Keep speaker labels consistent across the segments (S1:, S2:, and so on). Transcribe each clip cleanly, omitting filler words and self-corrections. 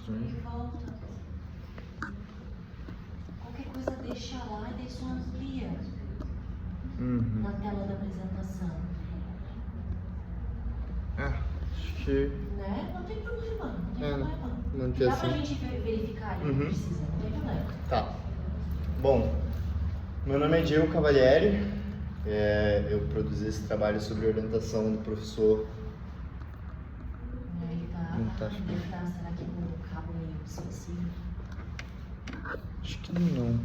S1: E volta. Qualquer coisa deixa lá e daí só amplia na tela da apresentação.
S2: Acho que...
S1: Né? Não tem problema, não tem problema.
S2: Manter
S1: Dá
S2: assim.
S1: pra gente verificar ali, não precisa, não tem problema.
S2: Tá. Bom, meu nome é Diego Cavalieri. Eu produzi esse trabalho sobre orientação do professor.
S1: Ele tá, será que com o cabo meio sensível?
S2: Acho que não.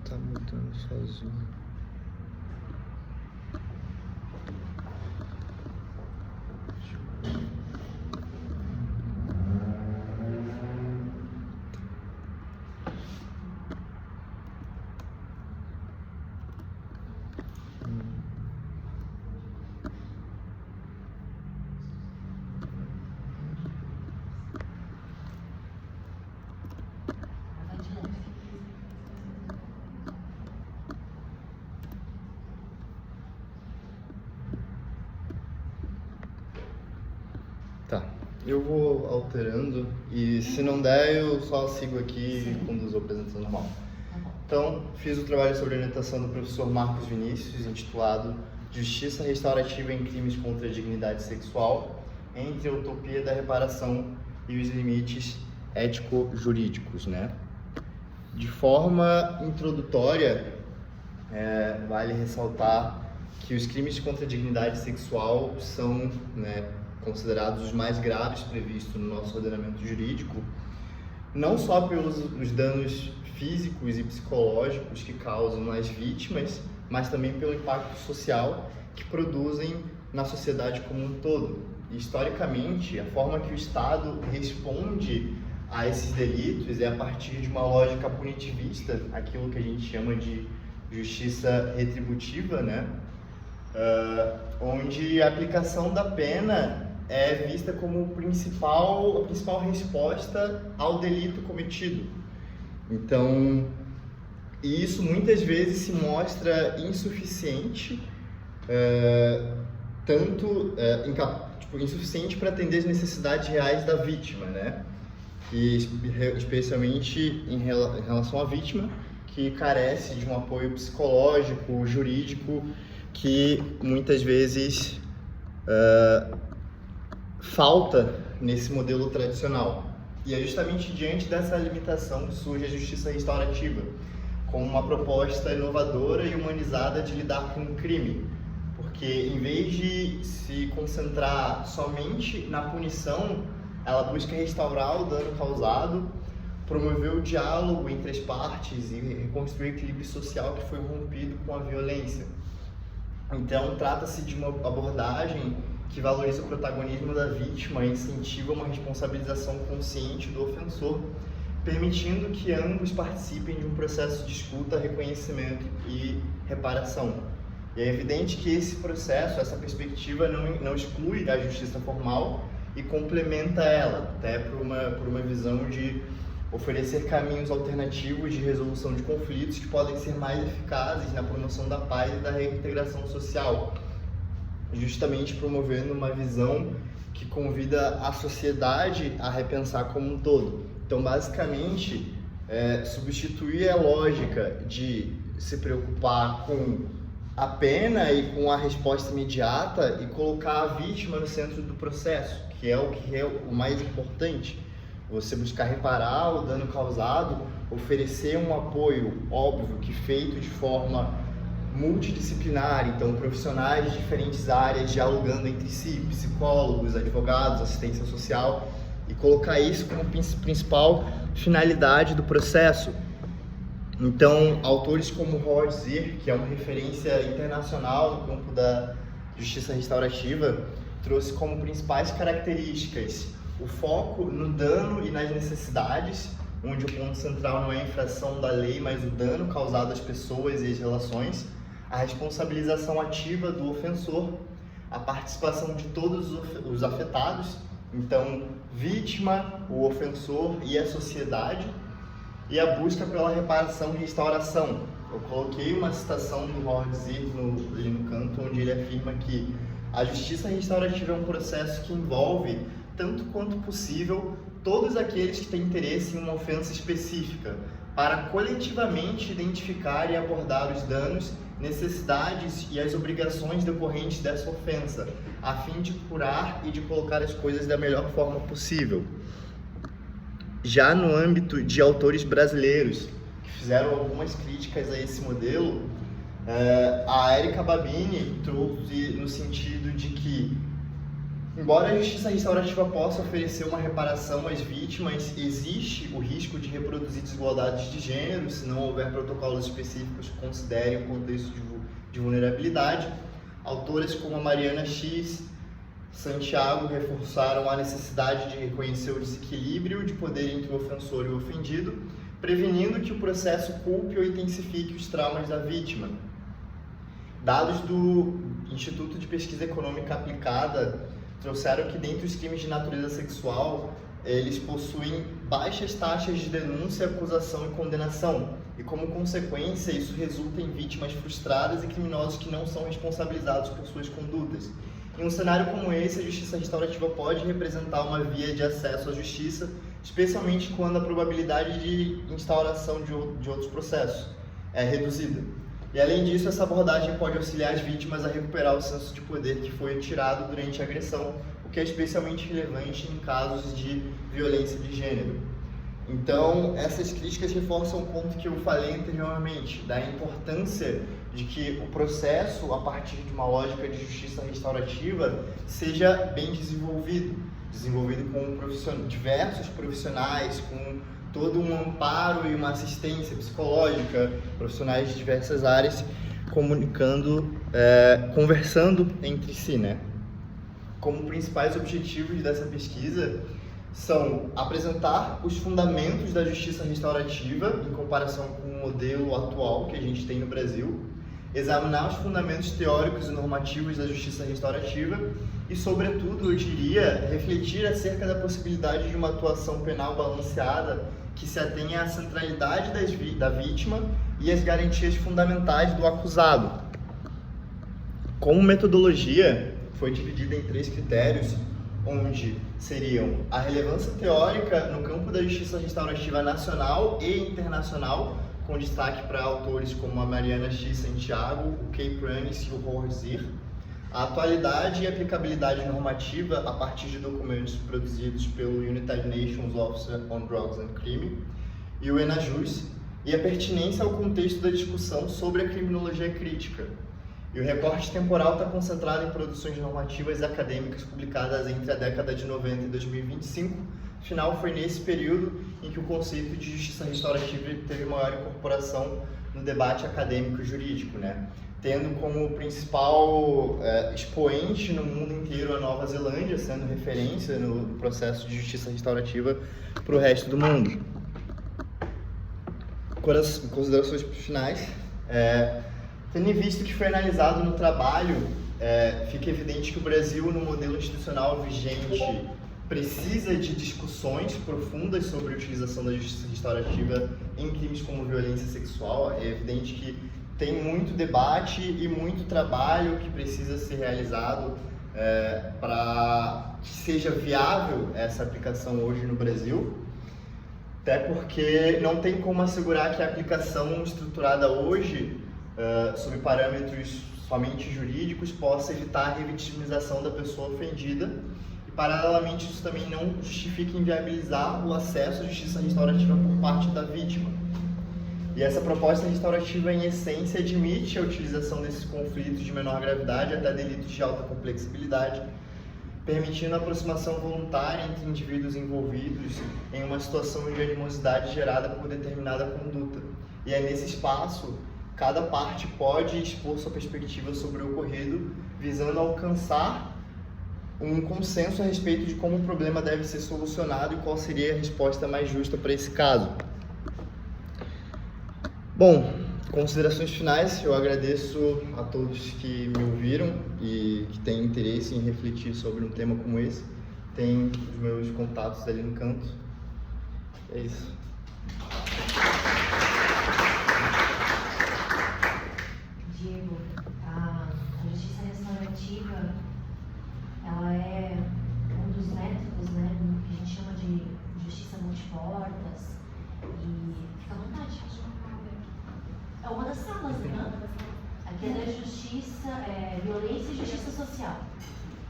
S2: Tá mudando sozinho.
S1: Vai de leve.
S2: Tá. Eu vou alterando e se não der eu só sigo aqui e conduzo a apresentação normal. Então, fiz o trabalho sobre orientação do professor Marcos Vinícius, intitulado Justiça Restaurativa em Crimes contra a Dignidade Sexual, entre a utopia da reparação e os limites ético-jurídicos, né? De forma introdutória, vale ressaltar que os crimes contra a dignidade sexual são, considerados os mais graves previstos no nosso ordenamento jurídico, não só pelos os danos físicos e psicológicos que causam nas vítimas, mas também pelo impacto social que produzem na sociedade como um todo. E, historicamente, a forma que o Estado responde a esses delitos é a partir de uma lógica punitivista, aquilo que a gente chama de justiça retributiva, onde a aplicação da pena é vista como a principal resposta ao delito cometido. Então, isso muitas vezes se mostra insuficiente, insuficiente para atender as necessidades reais da vítima, E especialmente em relação à vítima, que carece de um apoio psicológico, jurídico, que muitas vezes falta nesse modelo tradicional. E é justamente diante dessa limitação que surge a justiça restaurativa, como uma proposta inovadora e humanizada de lidar com o crime. Porque em vez de se concentrar somente na punição, ela busca restaurar o dano causado, promover o diálogo entre as partes e reconstruir o equilíbrio social que foi rompido com a violência. Então, trata-se de uma abordagem que valoriza o protagonismo da vítima e incentiva uma responsabilização consciente do ofensor, permitindo que ambos participem de um processo de escuta, reconhecimento e reparação. E é evidente que esse processo, essa perspectiva não exclui a justiça formal e complementa ela, até por uma visão de oferecer caminhos alternativos de resolução de conflitos que podem ser mais eficazes na promoção da paz e da reintegração social, justamente promovendo uma visão que convida a sociedade a repensar como um todo. Então, basicamente, substituir a lógica de se preocupar com a pena e com a resposta imediata e colocar a vítima no centro do processo, que é o mais importante. Você buscar reparar o dano causado, oferecer um apoio, óbvio, que feito de forma multidisciplinar, então profissionais de diferentes áreas dialogando entre si, psicólogos, advogados, assistência social, e colocar isso como principal finalidade do processo. Então, autores como Howard Zinn, que é uma referência internacional no campo da justiça restaurativa, trouxe como principais características o foco no dano e nas necessidades, onde o ponto central não é a infração da lei, mas o dano causado às pessoas e às relações, a responsabilização ativa do ofensor, a participação de todos os afetados, então vítima, o ofensor e a sociedade, e a busca pela reparação e restauração. Eu coloquei uma citação do Howard Zinn ali no canto, onde ele afirma que A justiça restaurativa é um processo que envolve, tanto quanto possível, todos aqueles que têm interesse em uma ofensa específica, para coletivamente identificar e abordar os danos, necessidades e as obrigações decorrentes dessa ofensa, a fim de curar e de colocar as coisas da melhor forma possível. Já no âmbito de autores brasileiros, que fizeram algumas críticas a esse modelo, a Erika Babini trouxe no sentido de que, embora a justiça restaurativa possa oferecer uma reparação às vítimas, existe o risco de reproduzir desigualdades de gênero se não houver protocolos específicos que considerem o contexto de vulnerabilidade. Autoras como a Mariana X, Santiago reforçaram a necessidade de reconhecer o desequilíbrio de poder entre o ofensor e o ofendido, prevenindo que o processo culpe ou intensifique os traumas da vítima. Dados do Instituto de Pesquisa Econômica Aplicada trouxeram que, dentre os crimes de natureza sexual, eles possuem baixas taxas de denúncia, acusação e condenação, e como consequência isso resulta em vítimas frustradas e criminosos que não são responsabilizados por suas condutas. Em um cenário como esse, a justiça restaurativa pode representar uma via de acesso à justiça, especialmente quando a probabilidade de instauração de outros processos é reduzida. E além disso, essa abordagem pode auxiliar as vítimas a recuperar o senso de poder que foi tirado durante a agressão, o que é especialmente relevante em casos de violência de gênero. Então, essas críticas reforçam o ponto que eu falei anteriormente, da importância de que o processo, a partir de uma lógica de justiça restaurativa, seja bem desenvolvido com diversos profissionais, com todo um amparo e uma assistência psicológica, profissionais de diversas áreas conversando entre si, né? Como principais objetivos dessa pesquisa são apresentar os fundamentos da justiça restaurativa em comparação com o modelo atual que a gente tem no Brasil, examinar os fundamentos teóricos e normativos da justiça restaurativa e, sobretudo, eu diria, refletir acerca da possibilidade de uma atuação penal balanceada que se atenha à centralidade da vítima e às garantias fundamentais do acusado. Como metodologia, foi dividida em 3 critérios, onde seriam a relevância teórica no campo da justiça restaurativa nacional e internacional, com destaque para autores como a Mariana X. Santiago, o Kay Pranis e o Howard Zir, a atualidade e aplicabilidade normativa a partir de documentos produzidos pelo United Nations Office on Drugs and Crime e o ENAJUS, e a pertinência ao contexto da discussão sobre a criminologia crítica. E o recorte temporal está concentrado em produções normativas e acadêmicas publicadas entre a década de 90 e 2025. Afinal, foi nesse período em que o conceito de justiça restaurativa teve maior incorporação no debate acadêmico e jurídico, né? Tendo como principal expoente no mundo inteiro a Nova Zelândia, sendo referência no processo de justiça restaurativa para o resto do mundo. Considerações finais. Tendo em vista que foi analisado no trabalho, fica evidente que o Brasil, no modelo institucional vigente, precisa de discussões profundas sobre a utilização da justiça restaurativa em crimes como violência sexual. É evidente que tem muito debate e muito trabalho que precisa ser realizado para que seja viável essa aplicação hoje no Brasil. Até porque não tem como assegurar que a aplicação estruturada hoje, sob parâmetros somente jurídicos, possa evitar a revitimização da pessoa ofendida. E, paralelamente, isso também não justifica inviabilizar o acesso à justiça restaurativa por parte da vítima. E essa proposta restaurativa, em essência, admite a utilização desses conflitos de menor gravidade até delitos de alta complexibilidade, permitindo a aproximação voluntária entre indivíduos envolvidos em uma situação de animosidade gerada por determinada conduta. E é nesse espaço, cada parte pode expor sua perspectiva sobre o ocorrido, visando alcançar um consenso a respeito de como o problema deve ser solucionado e qual seria a resposta mais justa para esse caso. Bom, considerações finais. Eu agradeço a todos que me ouviram e que têm interesse em refletir sobre um tema como esse. Tem os meus contatos ali no canto. É isso.
S1: Diego, a justiça restaurativa violência e justiça social.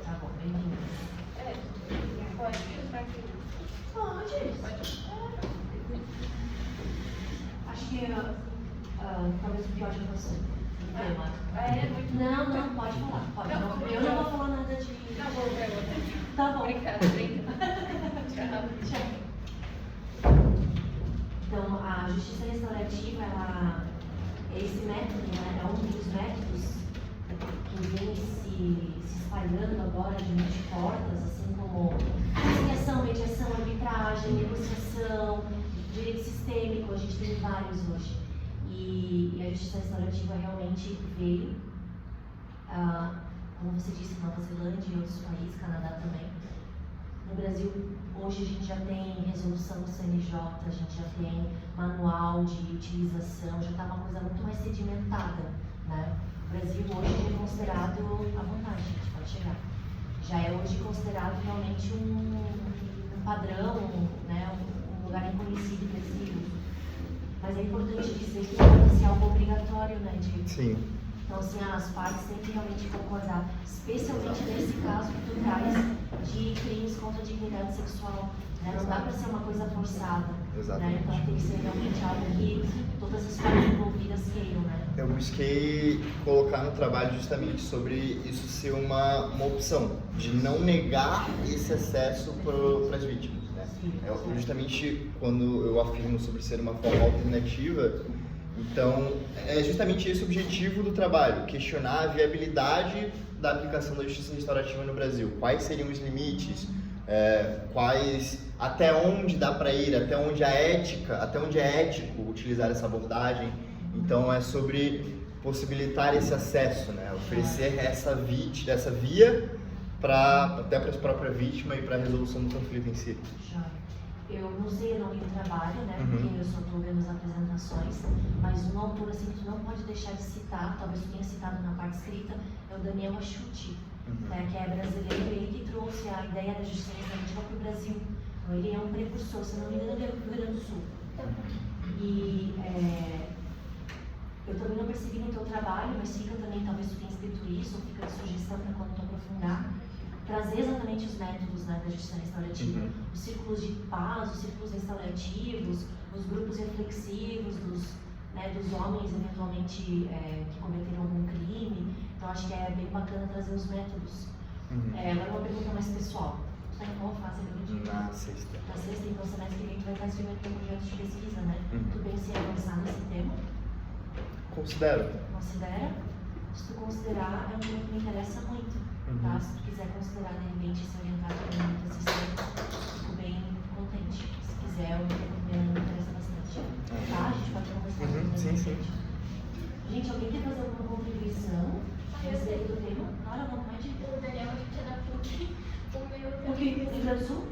S1: Tá bom, bem-vindo.
S3: Pode usar aqui.
S1: Pode. Acho que talvez o pior de você. Tema.
S3: É muito.
S1: Não, pode falar. Pode.
S3: Não,
S1: eu não vou falar nada de.
S3: Não, vou pra outra.
S1: Tá bom.
S3: Obrigada.
S1: Tchau. Então, a justiça restaurativa, esse método, né, é um dos métodos que vem se espalhando agora de multiportas, assim como conciliação, mediação, arbitragem, negociação, direito sistêmico, a gente tem vários hoje. E a justiça restaurativa realmente veio, como você disse, Nova Zelândia e outros países, Canadá também. No Brasil, hoje a gente já tem resolução do CNJ, a gente já tem manual de utilização, já está uma coisa muito mais sedimentada, né? O Brasil hoje é considerado, à vontade, a gente pode chegar, já é hoje considerado realmente um padrão, né? Um lugar reconhecido para esse uso. Mas é importante dizer que deve ser algo obrigatório, né, Diego?
S2: Sim.
S1: Então, assim, as partes têm que realmente concordar, especialmente nesse caso que tu traz de crimes contra a dignidade sexual. Né? Não dá para ser uma coisa forçada. Né? Então, tem que ser realmente algo que todas as partes envolvidas queiram, né?
S2: Eu busquei colocar no trabalho justamente sobre isso ser uma opção, de não negar esse acesso para as vítimas. Né? Justamente quando eu afirmo sobre ser uma forma alternativa, então é justamente esse o objetivo do trabalho, questionar a viabilidade da aplicação da justiça restaurativa no Brasil. Quais seriam os limites, até onde dá para ir, até onde é ético utilizar essa abordagem. Então é sobre possibilitar esse acesso, né? Oferecer essa via até para a própria vítima e para a resolução do conflito em si.
S1: Eu não sei o nome do trabalho, né? Porque eu só estou vendo as apresentações, mas um autor assim que tu não pode deixar de citar, talvez tu tenha citado na parte escrita, é o Daniel Achuti, né? Que é brasileiro, ele que trouxe a ideia da justiça restaurativa para o Brasil. Então, ele é um precursor, se não me engano, ele é do Rio Grande do Sul. E eu também não percebi no teu trabalho, mas fica também, talvez tu tenha escrito isso, ou fica de sugestão para quando tu aprofundar, trazer exatamente os métodos, né, da justiça restaurativa, os círculos de paz, os círculos restaurativos, os grupos reflexivos dos homens eventualmente que cometeram algum crime. Então acho que é bem bacana trazer os métodos. Agora uma pergunta mais pessoal. Você está em qual fase?
S2: Na sexta.
S1: Na sexta, então semestre que vem tu vai estar escrevendo teu projeto de pesquisa, né? Tu pensa em avançar nesse tema?
S2: Considera?
S1: Se tu considerar, é um tema que me interessa muito, tá? Se tu quiser considerar, de repente, se orientar também muito esse tema, fico bem contente. Se quiser, é um tema que me interessa bastante. Tá? A gente pode conversar muito.
S2: Sim.
S1: Gente, alguém quer fazer alguma contribuição a respeito do tema? Claro, à vontade.
S3: O Daniel, a gente é da PUC.
S1: PUC Rio Grande do Sul?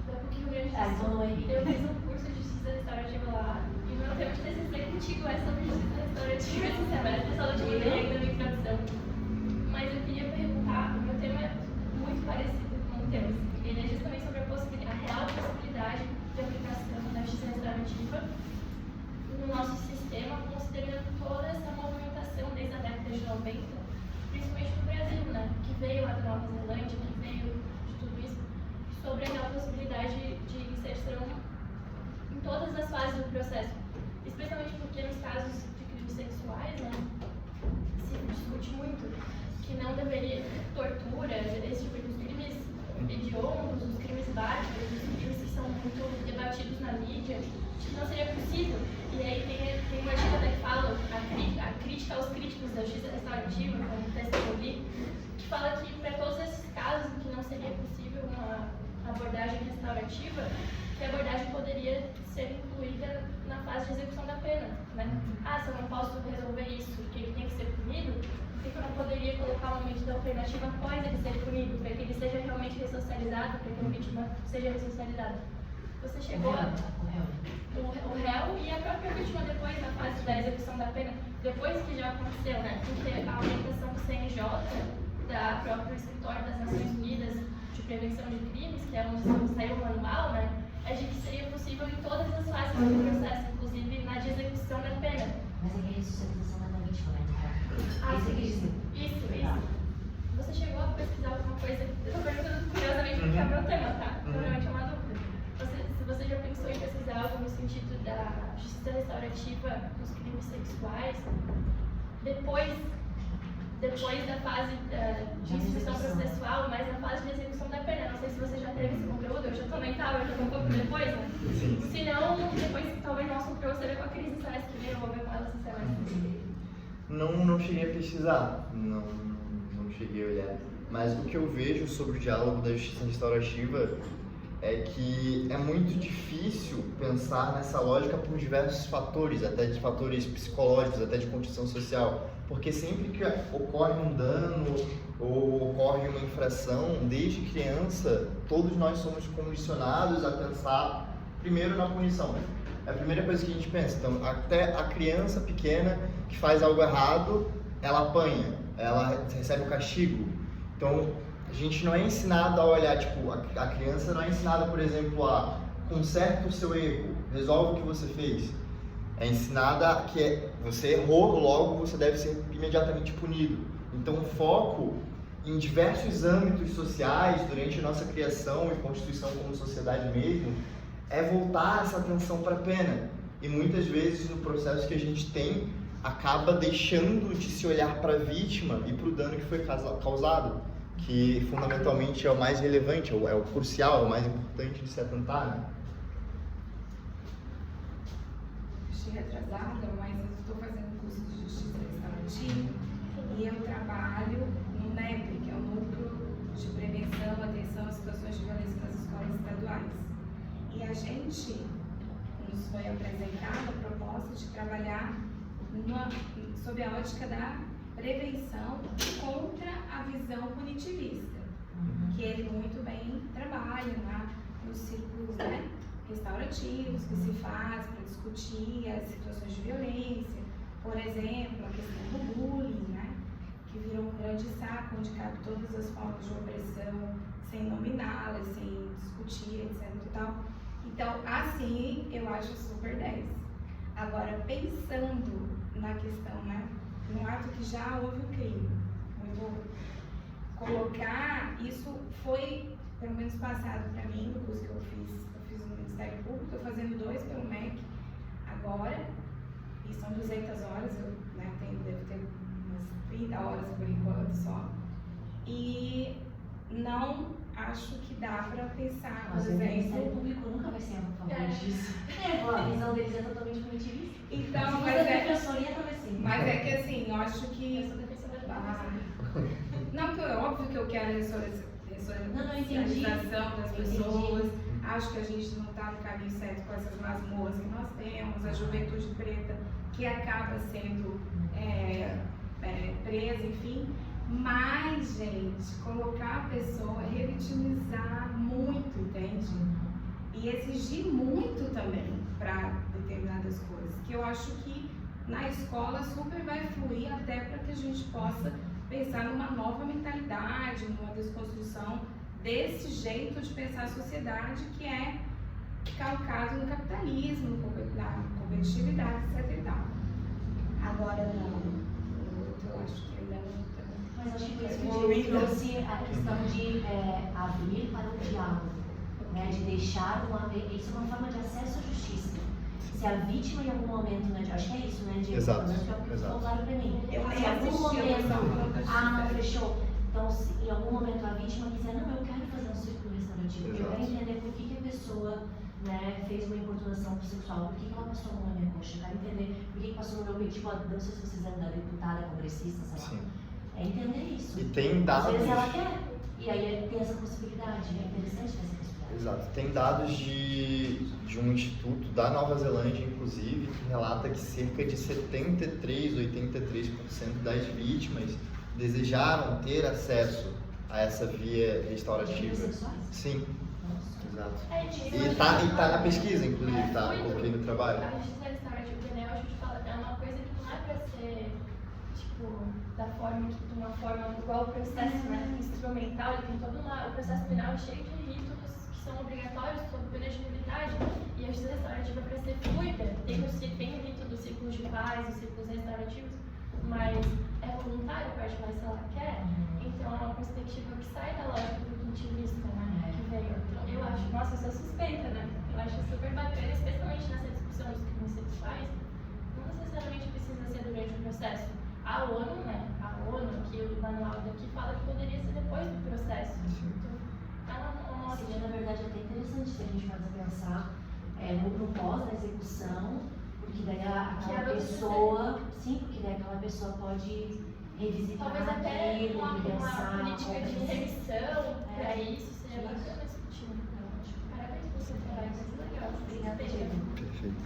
S3: Da PUC Rio Grande do Sul.
S1: Então não é.
S3: Eu fiz um curso de justiça restaurativa lá. E o meu tema de TCC contigo é sobre justiça restaurativa esse semestre. Só não te mandei ainda na introdução. Mas eu queria perguntar, o meu tema é muito parecido com o teu. Ele é justamente sobre a real possibilidade de aplicação da justiça restaurativa no nosso sistema, considerando toda essa movimentação desde a década de 90, principalmente no Brasil, né? Que veio lá da Nova Zelândia, que veio de tudo isso, sobre a real possibilidade de inserção em todas as fases do processo. Especialmente porque nos casos de crimes sexuais, né, se discute muito que não deveria tortura, esse tipo de crimes hediondos, os crimes bárbaros, os crimes que são muito debatidos na mídia, não seria possível. E aí tem uma dica que fala, a crítica aos críticos da justiça restaurativa, como o texto que eu li, que fala que para todos esses casos em que não seria possível uma abordagem restaurativa, que a abordagem poderia ser incluída na fase de execução da pena, né? Se eu não posso resolver isso porque ele tem que ser punido, por que eu não poderia colocar uma medida alternativa após ele ser punido, para que ele seja realmente ressocializado, para que a vítima seja ressocializada? Você chegou o réu e a própria vítima depois, na fase da execução da pena, depois que já aconteceu, né? Porque a orientação do CNJ, da própria Escritório das Nações Unidas de Prevenção de Crimes, que é onde saiu o manual, né? É de que seria possível em todas as fases do processo, inclusive na de execução da pena.
S1: Mas é que a ressocialização não é da vítima, né?
S3: Ah,
S1: Esse aqui
S3: sim. Isso. Você chegou a pesquisar alguma coisa? Eu tô perguntando curiosamente porque é o meu tema, tá? Provavelmente é uma dúvida. Se você já pensou em pesquisar algo no sentido da justiça restaurativa nos crimes sexuais, depois da fase de instrução processual, mas na fase de execução da pena. Não sei se você já teve esse conteúdo, eu já comentava, eu já tô um pouco depois, né?
S2: Sim.
S3: Se não, depois talvez nosso para você ver com a crise SESC, que eu vou ver com ela sinceramente.
S2: Não cheguei a pesquisar, não cheguei a olhar. Mas o que eu vejo sobre o diálogo da justiça restaurativa é que é muito difícil pensar nessa lógica por diversos fatores, até de fatores psicológicos, até de condição social. Porque sempre que ocorre um dano ou ocorre uma infração, desde criança, todos nós somos condicionados a pensar primeiro na punição. É a primeira coisa que a gente pensa. Então, até a criança pequena que faz algo errado, ela apanha, ela recebe o castigo. Então, a gente não é ensinado a olhar, tipo, a criança não é ensinada, por exemplo, a conserta o seu erro, resolve o que você fez. É ensinada que você errou, logo você deve ser imediatamente punido. Então, o foco em diversos âmbitos sociais, durante a nossa criação e constituição como sociedade mesmo, é voltar essa atenção para a pena. E muitas vezes no processo que a gente tem, acaba deixando de se olhar para a vítima e para o dano que foi causado, que fundamentalmente é o mais relevante, é o crucial, é o mais importante de se atentar, né?
S4: Cheguei atrasada, mas eu estou fazendo curso de Justiça Restaurativa e eu trabalho no NEP, que é o Núcleo de Prevenção, Atenção às Situações de Violência nas Escolas Estaduais. E a gente nos foi apresentada a proposta de trabalhar sob a ótica da prevenção contra a visão punitivista, que ele muito bem trabalha nos círculos, né, restaurativos que se faz para discutir as situações de violência, por exemplo, a questão do bullying, né, que virou um grande saco onde cabe todas as formas de opressão, sem nominá-las, sem discutir, etc. e tal. Então, assim, eu acho super 10. Agora, pensando na questão, né, no ato que já houve o crime, colocar, isso foi, pelo menos passado para mim, no curso que eu fiz no Ministério Público, estou fazendo 2 pelo MEC agora, e são 200 horas, eu devo ter umas 30 horas por enquanto só, e não acho que dá para pensar, por
S1: Mas o
S4: exemplo...
S1: Ministério Público nunca vai ser a favor disso. A visão deles é totalmente punitivista.
S4: Então, mas é que assim, eu acho que...
S3: Eu sou defensora da
S4: Não, que é óbvio que eu quero a ressocialização das pessoas. Acho que a gente não está no caminho certo com essas masmorras que nós temos, a juventude preta que acaba sendo presa, enfim. Mas, gente, colocar a pessoa, revitimizar muito, entende? E exigir muito também para determinadas coisas, que eu acho que na escola super vai fluir até para que a gente possa pensar numa nova mentalidade, numa desconstrução desse jeito de pensar a sociedade que é calcado no capitalismo, na competitividade, etc. e tal. Agora não, eu acho que ainda não.
S1: Mas acho que isso trouxe a questão de abrir para o diálogo, né? De deixar isso é uma forma de acesso à justiça. Se a vítima em algum momento, né, acho que é isso, né, Diego?
S2: Exato.
S1: Ficou claro para mim.
S4: Eu
S1: Se
S4: nem
S1: em algum momento,
S4: não
S1: fechou. Então, se em algum momento a vítima quiser, não, eu quero fazer um círculo restaurativo, eu quero entender por que a pessoa, né, fez uma importunação sexual, por que ela passou a mão na minha coxa, eu quero entender por que passou no meu peito, tipo, não sei se vocês lembram da deputada congressista, sei lá.
S2: Sim.
S1: É entender isso.
S2: E tem dados...
S1: Às vezes ela quer, e aí tem essa possibilidade, é interessante ter essa possibilidade.
S2: Exato. Tem dados de um instituto da Nova Zelândia, inclusive, que relata que cerca de 73, 83% das vítimas desejaram ter acesso a essa via restaurativa. Sim. Exato. E tá na pesquisa, inclusive, tá? Coloquei no trabalho.
S3: A justiça restaurativa, né, eu acho que fala, é uma coisa que não é pra ser, tipo, de uma forma igual o processo, né, instrumental, ele tem todo o processo penal cheio de ritos que são obrigatórios sob pena de nulidade, e a justiça restaurativa para ser fluida, tem o rito do círculo de paz, faz os círculos restaurativos, mas é voluntário participar se ela quer. Então é uma perspectiva que sai da lógica do cultivista, né? Que veio. Então eu acho, nossa, eu sou suspeita, né? Eu acho super bacana, especialmente nessa discussão dos crimes sexuais, não necessariamente precisa ser durante o processo. A ONU, né? A ONU, que o manual daqui fala que poderia ser depois do processo. Então,
S1: seria, na verdade, até interessante se a gente for pensar no pós da execução, porque daí aquela pessoa, sim, porque daí aquela pessoa pode revisitar
S3: talvez até
S1: aquilo,
S3: uma
S1: pensar,
S3: política de revisão para isso seria
S1: Isso.
S3: bacana discutir. Parabéns pelo seu trabalho, muito legal.
S1: Obrigada,
S3: Beijo.
S1: Diego.
S2: Perfeito.